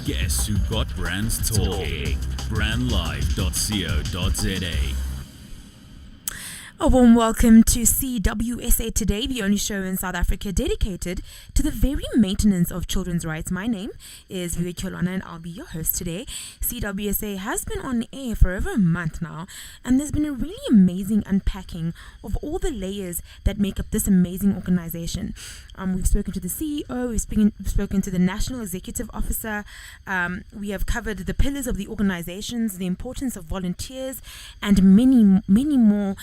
Guess who got brands talking? Brandlive.co.za. A warm welcome to CWSA Today, the only show in South Africa dedicated to the very maintenance of children's rights. My name is Vivek Cholwana and I'll be your host today. CWSA has been on air for over a month now, and there's been a really amazing unpacking of all the layers that make up this amazing organization. We've spoken to the CEO, we've spoken to the National Executive Officer, we have covered the pillars of the organizations, the importance of volunteers, and many, many more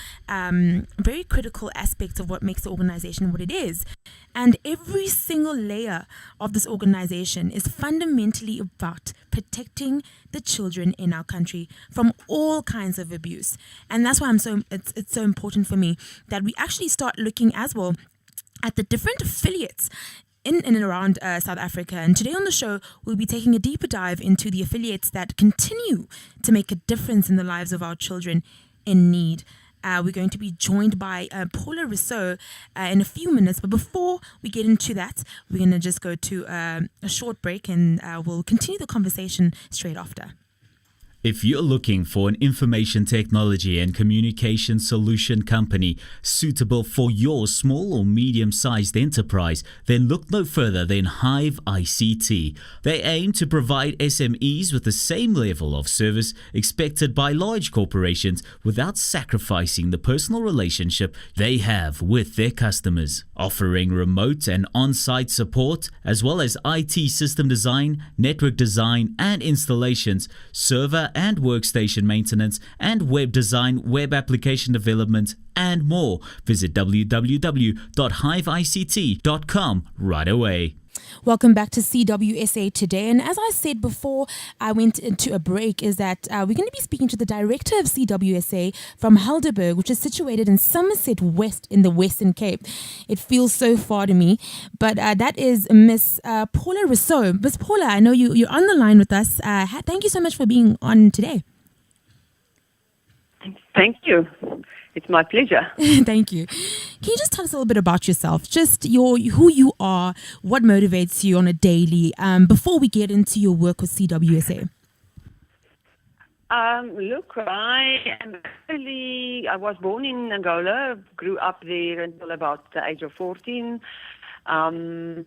very critical aspects of what makes the organization what it is. And every single layer of this organization is fundamentally about protecting the children in our country from all kinds of abuse. And that's why it's so important for me that we actually start looking as well at the different affiliates in and around South Africa. And today on the show, we'll be taking a deeper dive into the affiliates that continue to make a difference in the lives of our children in need. We're going to be joined by Paula Rossouw in a few minutes. But before we get into that, we're going to just go to a short break and we'll continue the conversation straight after. If you're looking for an information technology and communication solution company suitable for your small or medium-sized enterprise, then look no further than Hive ICT. They aim to provide SMEs with the same level of service expected by large corporations without sacrificing the personal relationship they have with their customers. Offering remote and on-site support, as well as IT system design, network design and installations, server and workstation maintenance, and web design, web application development, and more. Visit www.hiveict.com right away. Welcome back to CWSA Today. And as I said before I went into a break, is that we're going to be speaking to the director of CWSA from Helderberg, which is situated in Somerset West in the Western Cape. It feels so far to me. But that is Miss Paula Rossouw. Miss Paula, I know you're on the line with us. Thank you so much for being on today. Thank you. It's my pleasure. Thank you. Can you just tell us a little bit about yourself? Just who you are, what motivates you on a daily, before we get into your work with CWSA? Look, I was born in Angola, grew up there until about the age of 14. Then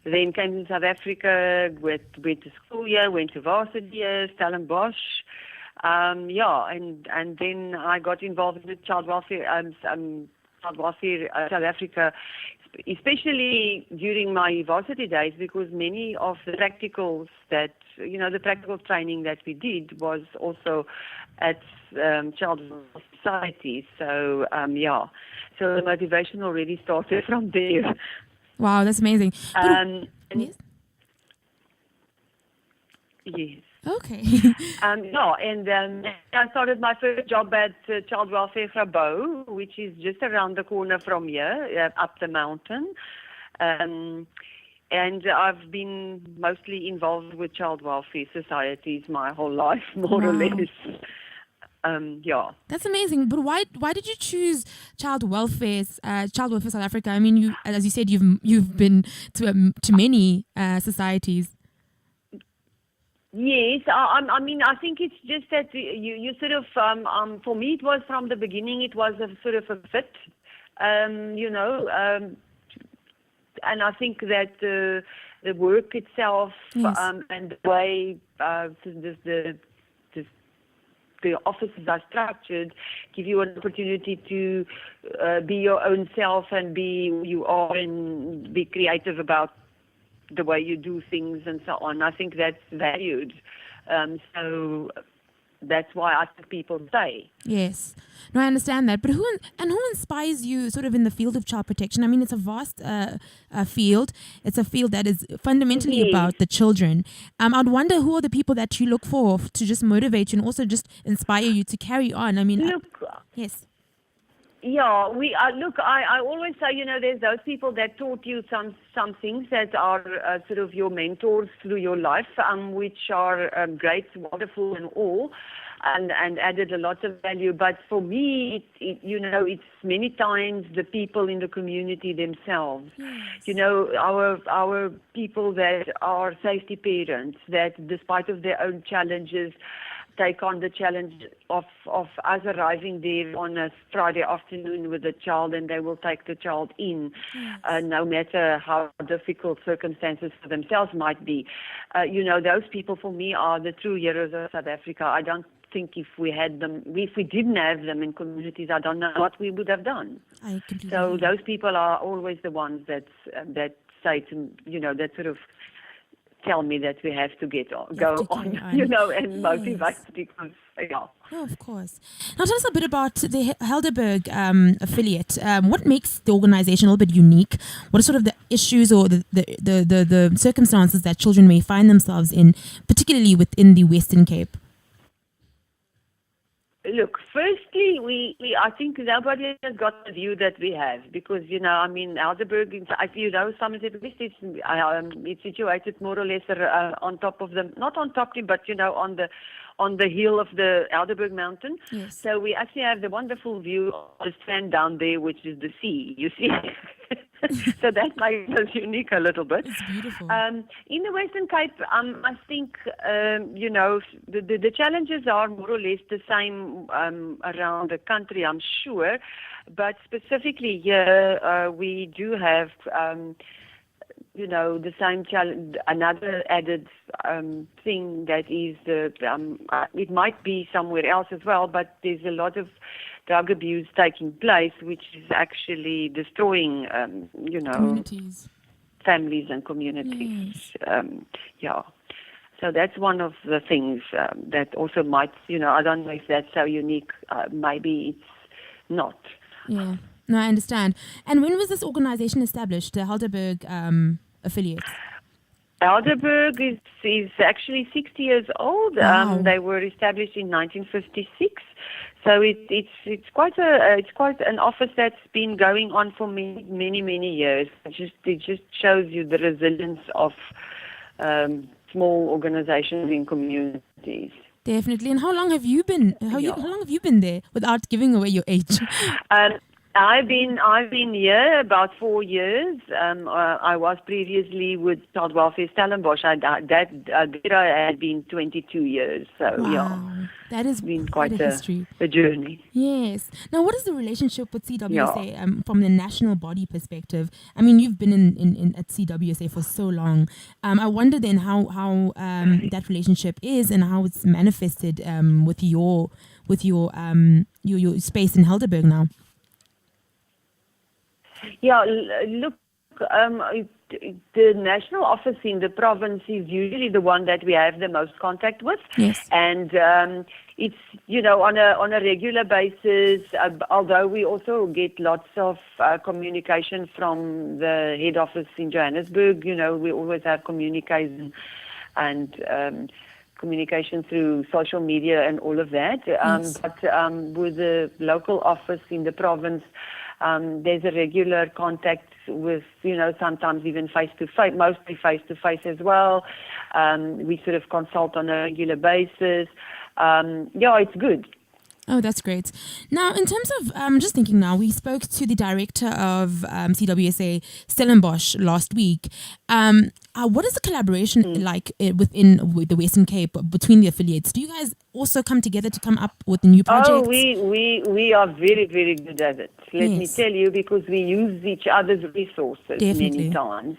came to South Africa, went to school here, went to varsity here, Stellenbosch. And then I got involved with child welfare, South Africa, especially during my varsity days, because many of the practicals the practical training that we did was also at child welfare society. So, so the motivation already started from there. Wow, that's amazing. Yes? Yes. Okay. I started my first job at Child Welfare Frabo, which is just around the corner from here, up the mountain. And I've been mostly involved with child welfare societies my whole life, more or less. That's amazing. But why did you choose Child Welfare South Africa? I mean, you, as you said, you've been to many societies. Yes, I mean, I think it's just that you sort of, for me, it was from the beginning, it was a sort of a fit, and I think that the work itself, yes. And the way the offices are structured give you an opportunity to be your own self and be who you are and be creative about the way you do things and so on. I think that's valued. So that's why I think people stay. Yes. No, I understand that. But who inspires you sort of in the field of child protection? I mean, it's a vast field. It's a field that is fundamentally about the children. I'd wonder who are the people that you look for to just motivate you and also just inspire you to carry on. I mean, yes. Yeah, I always say, there's those people that taught you some things that are sort of your mentors through your life, which are great, wonderful and all. and added a lot of value. But for me, it's many times the people in the community themselves. Yes. Our people that are safety parents, that despite of their own challenges, take on the challenge of us arriving there on a Friday afternoon with a child, and they will take the child in, no matter how difficult circumstances for themselves might be. Those people for me are the true heroes of South Africa. I don't think if we didn't have them in communities, I don't know what we would have done. I completely So agree. those people are always the ones that say to that sort of tell me that we have to go on, and motivate because, Oh, of course. Now tell us a bit about the Helderberg affiliate. What makes the organization a little bit unique? What are sort of the issues or the circumstances that children may find themselves in, particularly within the Western Cape? Look, firstly, I think nobody has got the view that we have because, Helderberg, Somerset West is it's situated more or less on top of not on top, but, on the hill of the Helderberg mountain. Yes. So we actually have the wonderful view of the strand down there, which is the sea, you see. So that makes us unique a little bit. It's beautiful. In the Western Cape, I think, the challenges are more or less the same around the country, I'm sure. But specifically here, we do have, the same challenge. Another added thing that is it might be somewhere else as well, but there's a lot of drug abuse taking place, which is actually destroying, Communities. families and communities. So that's one of the things that also might, I don't know if that's so unique. Maybe it's not. Yeah. No, I understand. And when was this organization established, the Helderberg affiliate? Helderberg is actually 60 years old. Wow. They were established in 1956. So it's quite an office that's been going on for many years. It just shows you the resilience of small organizations in communities. Definitely. And how long have you been? How long have you been there? Without giving away your age. I've been here about 4 years. I was previously with Child Welfare Stellenbosch. I had been 22 years. So Wow. That has been quite a history. a journey. Yes. Now, what is the relationship with CWSA from the national body perspective? I mean, you've been in at CWSA for so long. I wonder then how that relationship is and how it's manifested with your space in Helderberg now. Yeah, look, the national office in the province is usually the one that we have the most contact with. Yes. And it's, on a regular basis, although we also get lots of communication from the head office in Johannesburg, we always have communication and communication through social media and all of that. Yes. But with the local office in the province, there's a regular contact with, sometimes even face-to-face, mostly face-to-face as well. We sort of consult on a regular basis. It's good. Oh, that's great. Now, in terms of, I'm just thinking now, we spoke to the director of CWSA, Stellenbosch, last week. What is the collaboration like with the Western Cape between the affiliates? Do you guys also come together to come up with new projects? Oh, we are very, very good at it. Let me tell you, because we use each other's resources many times,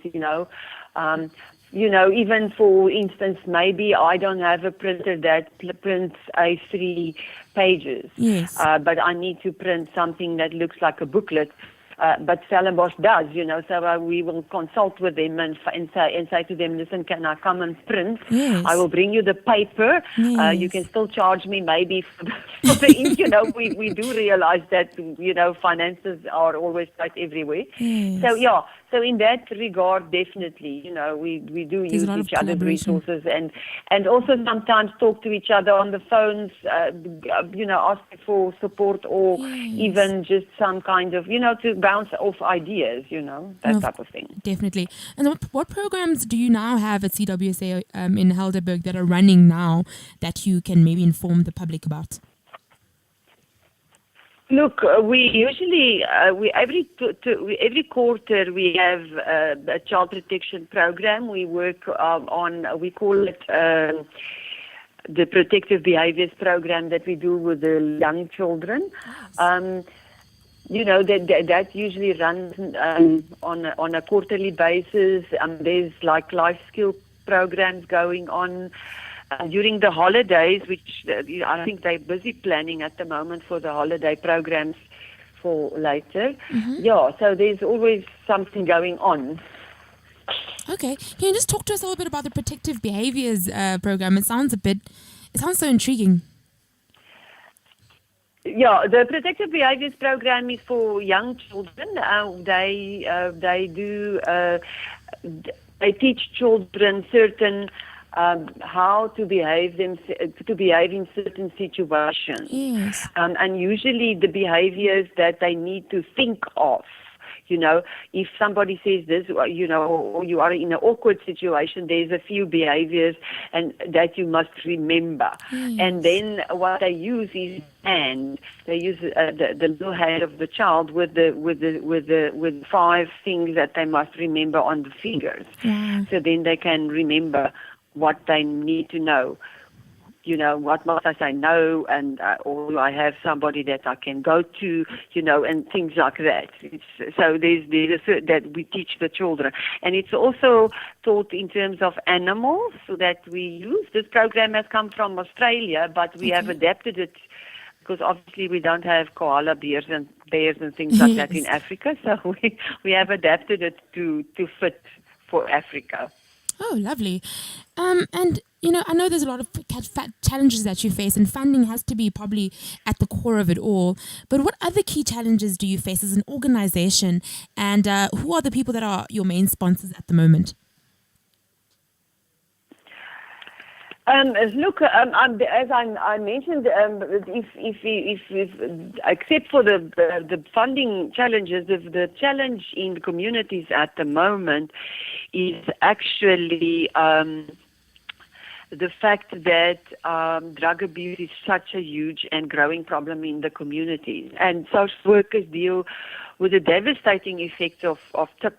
even for instance, maybe I don't have a printer that prints A3 pages, but I need to print something that looks like a booklet. But Stellenbosch does, so we will consult with them and say to them, listen, can I come and print? Yes. I will bring you the paper. Yes. You can still charge me maybe for the ink. We do realize that, finances are always tight everywhere. Yes. So in that regard, definitely, we do use each other's resources and also sometimes talk to each other on the phones, ask for support or even just some kind of, to bounce off ideas, that type of thing. Definitely. And what programs do you now have at CWSA in Helderberg that are running now that you can maybe inform the public about? Look, we usually every quarter we have a child protection program. We work we call it the protective behaviors program that we do with the young children. Yes. That usually runs on a quarterly basis. There's like life skill programs going on. During the holidays, which I think they're busy planning at the moment for the holiday programs for later. Mm-hmm. Yeah, so there's always something going on. Okay. Can you just talk to us a little bit about the protective behaviors program? It sounds so intriguing. Yeah, the protective behaviors program is for young children. They teach children certain how to behave in certain situations. Yes. And usually the behaviors that they need to think of. If somebody says this, or you are in an awkward situation, there's a few behaviors and that you must remember. Yes. And then what they use is hand. They use the little hand of the child with 5 things that they must remember on the fingers. Yeah. So then they can remember what they need to know. What must I say no, and or I have somebody that I can go to, and things like that. So there's that we teach the children, and it's also taught in terms of animals so that we use. This program has come from Australia, but we have adapted it because obviously we don't have koala bears and things like that in Africa. So we have adapted it to fit for Africa. Oh, lovely. And, I know there's a lot of challenges that you face, and funding has to be probably at the core of it all. But what other key challenges do you face as an organization, and who are the people that are your main sponsors at the moment? Look, as I mentioned, if except for the funding challenges, the challenge in the communities at the moment is actually the fact that drug abuse is such a huge and growing problem in the communities, and social workers deal with the devastating effects of TIC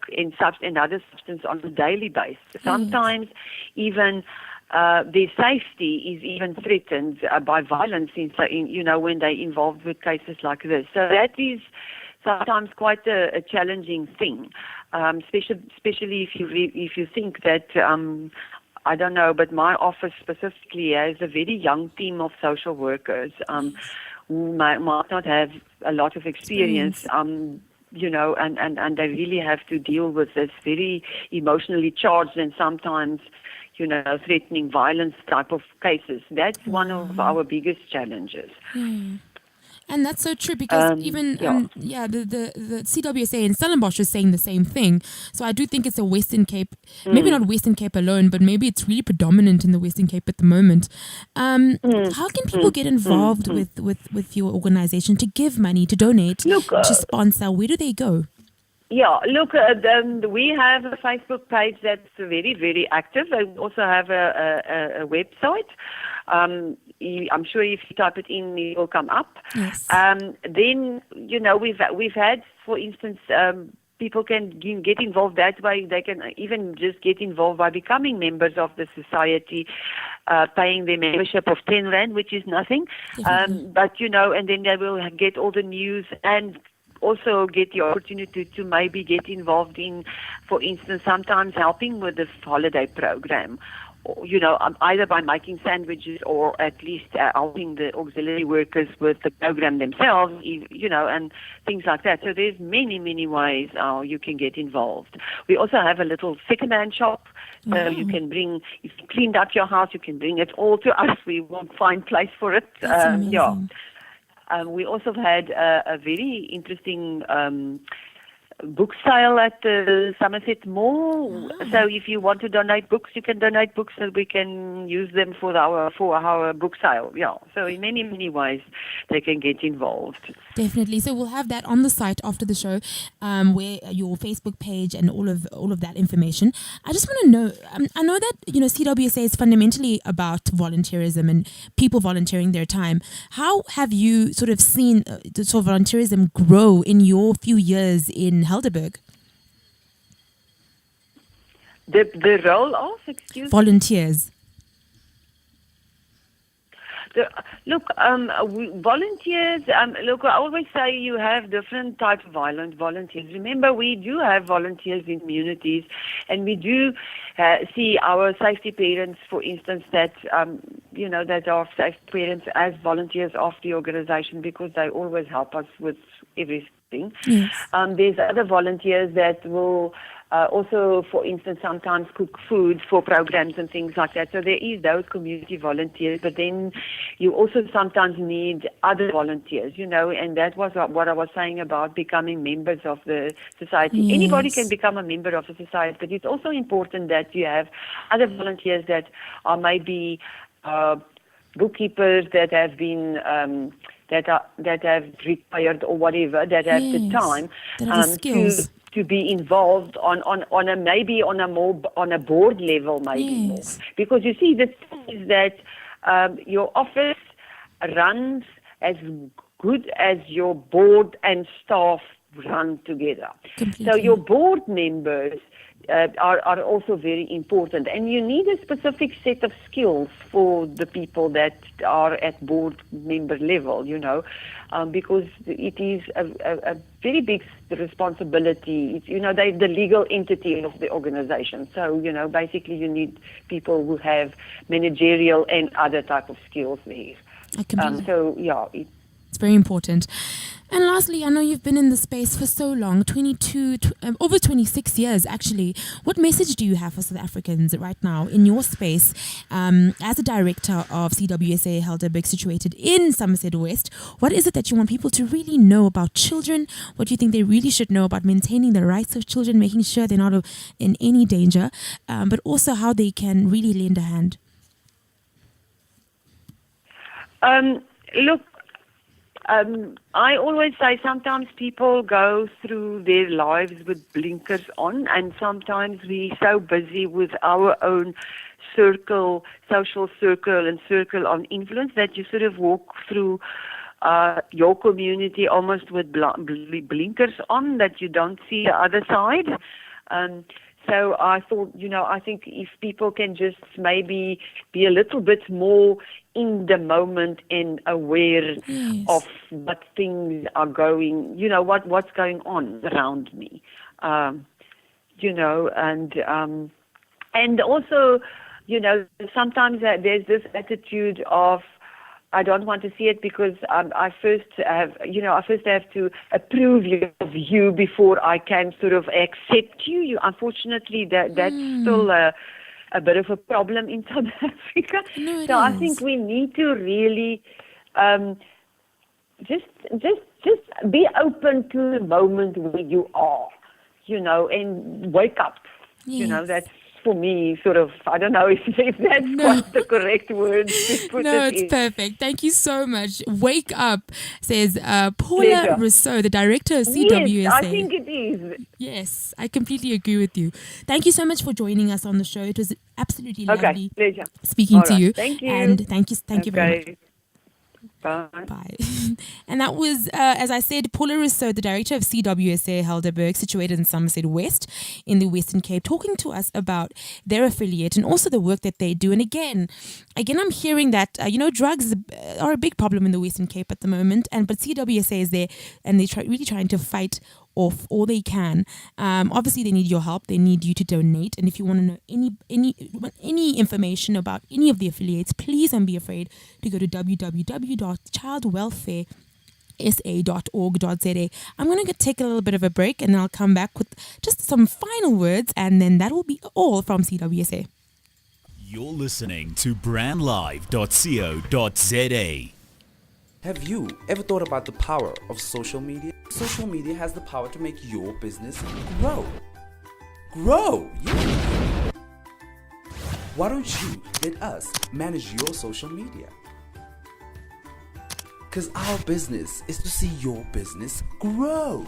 and other substances on a daily basis. Sometimes even their safety is even threatened by violence when they're involved with cases like this. So that is sometimes quite a challenging thing, especially if you think that I don't know, but my office specifically has a very young team of social workers who might not have a lot of experience. And they really have to deal with this very emotionally charged and sometimes threatening violence type of cases. That's one of our biggest challenges. And that's so true because the CWSA in Stellenbosch is saying the same thing. So I do think it's a Western Cape, maybe not Western Cape alone, but maybe it's really predominant in the Western Cape at the moment. How can people get involved with your organization to give money, to donate, to sponsor? Where do they go? Yeah, look, we have a Facebook page that's very, very active. We also have a website. I'm sure if you type it in, it will come up. Yes. Then, we've had, for instance, people can get involved that way. They can even just get involved by becoming members of the society, paying their membership of 10 Rand, which is nothing. But, and then they will get all the news and also get the opportunity to maybe get involved in, for instance, sometimes helping with the holiday program, or, either by making sandwiches or at least helping the auxiliary workers with the program themselves, and things like that. So there's many, many ways you can get involved. We also have a little second-hand shop. So you can bring, if you cleaned up your house, you can bring it all to us. We won't find place for it. That's amazing. We also had a very interesting book sale at the Somerset Mall. So if you want to donate books, you can donate books and we can use them for our book sale. Yeah. So in many ways they can get involved. Definitely. So we'll have that on the site after the show, where your Facebook page and all of that information. I just want to know. I know that CWSA is fundamentally about volunteerism and people volunteering their time. How have you sort of seen the sort of volunteerism grow in your few years in Helderberg? The role of volunteers. Volunteers, I always say you have different types of volunteers. Remember, we do have volunteers in communities, and we do see our safety parents, for instance, that are safety parents as volunteers of the organization because they always help us with everything. Yes. There's other volunteers that will also, for instance, sometimes cook food for programs and things like that. So there is those community volunteers, but then you also sometimes need other volunteers, and that was what I was saying about becoming members of the society. Yes. Anybody can become a member of the society, but it's also important that you have other volunteers that are maybe bookkeepers that have been that have retired or whatever, that have the time to be involved on a board level, maybe more. Because you see, the thing is that your office runs as good as your board and staff run together. Completely. So your board members are also very important, and you need a specific set of skills for the people that are at board member level, because it is a very big responsibility. It's, they're the legal entity of the organization. So, basically you need people who have managerial and other type of skills there. It's very important. And lastly, I know you've been in the space for so long, over 26 years actually. What message do you have for South Africans right now in your space as a director of CWSA Helderberg, situated in Somerset West? What is it that you want people to really know about children? What do you think they really should know about maintaining the rights of children, making sure they're not in any danger, but also how they can really lend a hand? I always say sometimes people go through their lives with blinkers on, and sometimes we're so busy with our own social circle and circle of influence that you sort of walk through your community almost with blinkers on, that you don't see the other side. So I thought, I think if people can just maybe be a little bit more in the moment and aware of what things are going, what's going on around me, and also, sometimes there's this attitude of, I don't want to see it because I first have to approve of you before I can sort of accept you. Unfortunately, that's still a bit of a problem in South Africa. So I think we need to really just be open to the moment where you are, and wake up. Yes. That's, for me, sort of, I don't know if that's quite the correct word to put it's perfect. Thank you so much. Wake up, says Paula Rossouw, the director of CWSA. Yes, I think it is. Yes, I completely agree with you. Thank you so much for joining us on the show. It was absolutely lovely pleasure speaking to you. Thank you. And thank you very much. Bye. And that was, as I said, Paula Rossouw, the director of CWSA Helderberg, situated in Somerset West in the Western Cape, talking to us about their affiliate and also the work that they do. And again, I'm hearing that, drugs are a big problem in the Western Cape at the moment, but CWSA is there and they're really trying to fight off all they can. Obviously, they need your help. They need you to donate. And if you want to know any information about any of the affiliates, please don't be afraid to go to www.childwelfaresa.org.za. I'm going to take a little bit of a break and then I'll come back with just some final words, and then that will be all from CWSA. You're listening to brandlive.co.za. Have you ever thought about the power of social media? Social media has the power to make your business grow. Grow! Yeah. Why don't you let us manage your social media? Because our business is to see your business grow.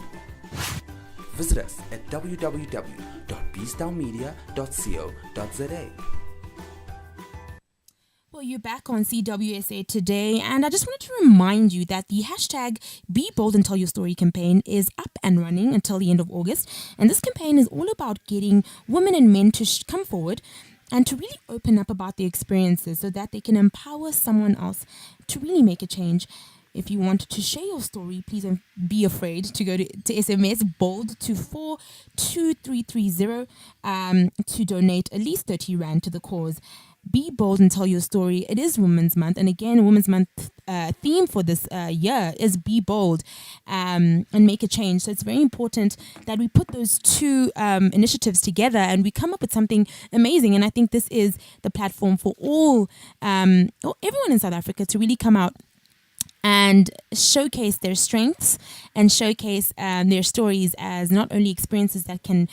Visit us at www.bstownmedia.co.za. Well, you're back on CWSA today, and I just wanted to remind you that the hashtag Be Bold and Tell Your Story campaign is up and running until the end of August. And this campaign is all about getting women and men to come forward and to really open up about their experiences so that they can empower someone else to really make a change. If you want to share your story, please don't be afraid to go to SMS BOLD to 42330 to donate at least 30 Rand to the cause. Be bold and tell your story. It is Women's Month, and again, Women's Month theme for this year is Be Bold and make a change. So it's very important that we put those two initiatives together and we come up with something amazing. And I think this is the platform for all everyone in South Africa to really come out and showcase their strengths and showcase their stories as not only experiences that can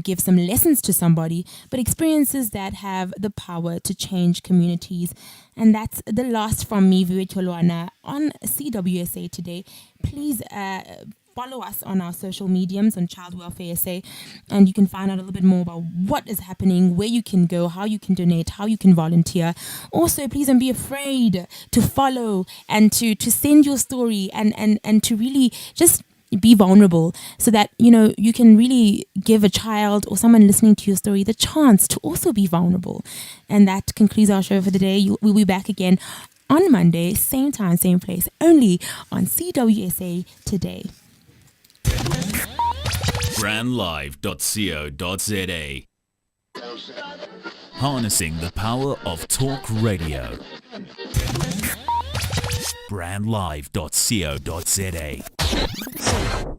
give some lessons to somebody, but experiences that have the power to change communities. And that's the last from me, Viwe on CWSA today. Please follow us on our social mediums on Child Welfare SA, and you can find out a little bit more about what is happening, where you can go, how you can donate, how you can volunteer. Also, please don't be afraid to follow and to send your story and to really just be vulnerable so that you can really give a child or someone listening to your story the chance to also be vulnerable. And that concludes our show for today. We'll be back again on Monday, same time, same place, only on CWSA Today. brandlive.co.za. Harnessing the power of talk radio. brandlive.co.za.